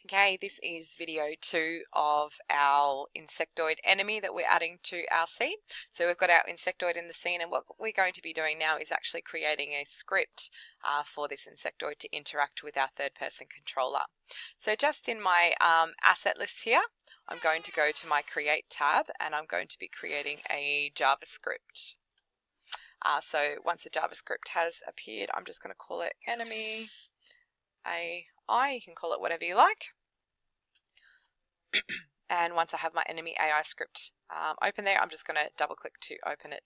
Okay, this is video 2 of our insectoid enemy that we're adding to our scene. So we've got our insectoid in the scene, and what we're going to be doing now is actually creating a script for this insectoid to interact with our third person controller. So just in my asset list here, I'm going to go to my create tab and I'm going to be creating a JavaScript. So once the JavaScript has appeared, I'm just going to call it Enemy AI. You can call it whatever you like. And once I have my Enemy AI script open there, I'm just going to double click to open it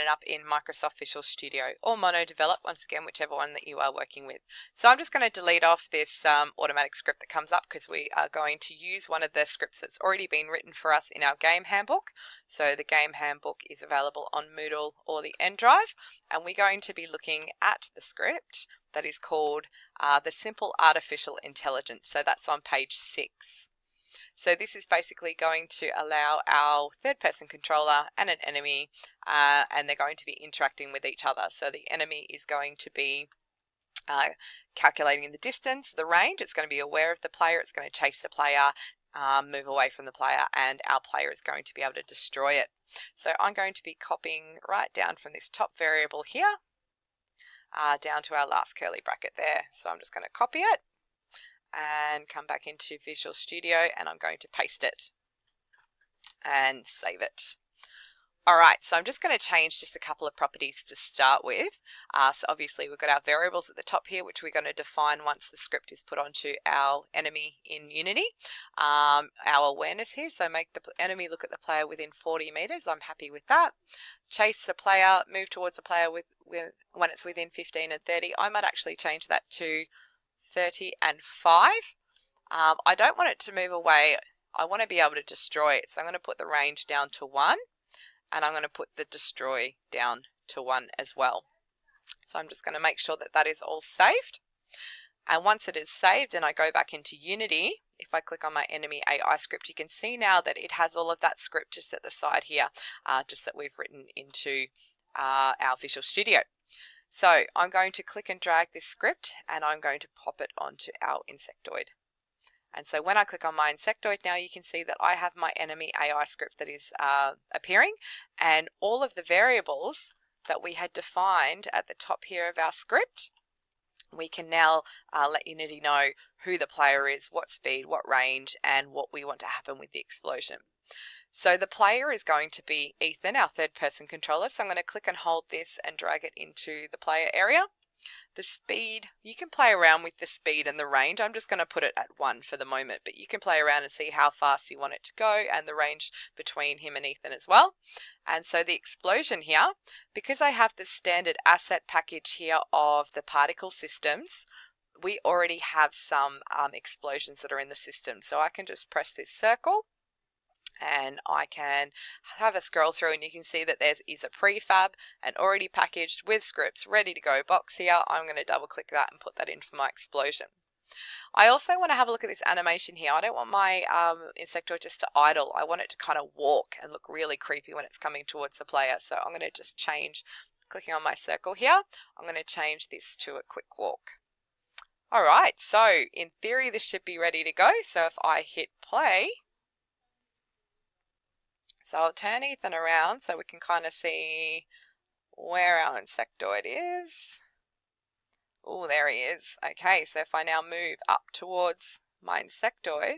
up in Microsoft Visual Studio or Mono Develop, once again, whichever one that you are working with. So I'm just going to delete off this automatic script that comes up because we are going to use one of the scripts that's already been written for us in our game handbook. So the game handbook is available on Moodle or the N Drive, and we're going to be looking at the script that is called the Simple Artificial Intelligence. So that's on page 6. So this is basically going to allow our third person controller and an enemy, and they're going to be interacting with each other. So the enemy is going to be calculating the distance, the range. It's going to be aware of the player. It's going to chase the player, move away from the player, and our player is going to be able to destroy it. So I'm going to be copying right down from this top variable here down to our last curly bracket there. So I'm just going to copy it and come back into Visual Studio, and I'm going to paste it and save it. Alright, so I'm just going to change just a couple of properties to start with. So obviously we've got our variables at the top here, which we're going to define once the script is put onto our enemy in Unity. Our awareness here, so make the enemy look at the player within 40 meters. I'm happy with that. Chase the player, move towards the player when it's within 15 and 30. I might actually change that to 30 and 5. I don't want it to move away. I want to be able to destroy it. So I'm going to put the range down to 1, and I'm going to put the destroy down to 1 as well. So I'm just going to make sure that that is all saved. And once it is saved and I go back into Unity, if I click on my Enemy AI script, you can see now that it has all of that script just at the side here, just that we've written into our Visual Studio. So I'm going to click and drag this script and I'm going to pop it onto our insectoid. And so when I click on my insectoid now, you can see that I have my Enemy AI script that is appearing, and all of the variables that we had defined at the top here of our script, we can now let Unity know who the player is, what speed, what range, and what we want to happen with the explosion. So the player is going to be Ethan, our third person controller. So I'm going to click and hold this and drag it into the player area. The speed, you can play around with the speed and the range. I'm just going to put it at 1 for the moment, but you can play around and see how fast you want it to go, and the range between him and Ethan as well. And so the explosion here, because I have the standard asset package here of the particle systems, we already have some explosions that are in the system. So I can just press this circle and I can have a scroll through, and you can see that there is a prefab and already packaged with scripts ready to go box here. I'm going to double click that and put that in for my explosion. I also want to have a look at this animation here. I don't want my insectoid just to idle. I want it to kind of walk and look really creepy when it's coming towards the player. So I'm going to just change, clicking on my circle here, I'm going to change this to a quick walk. Alright, so in theory this should be ready to go. So if I hit play, so I'll turn Ethan around so we can kind of see where our insectoid is. Oh, there he is. Okay, so if I now move up towards my insectoid,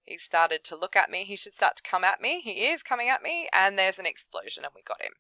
he started to look at me. He should start to come at me. He is coming at me, and there's an explosion and we got him.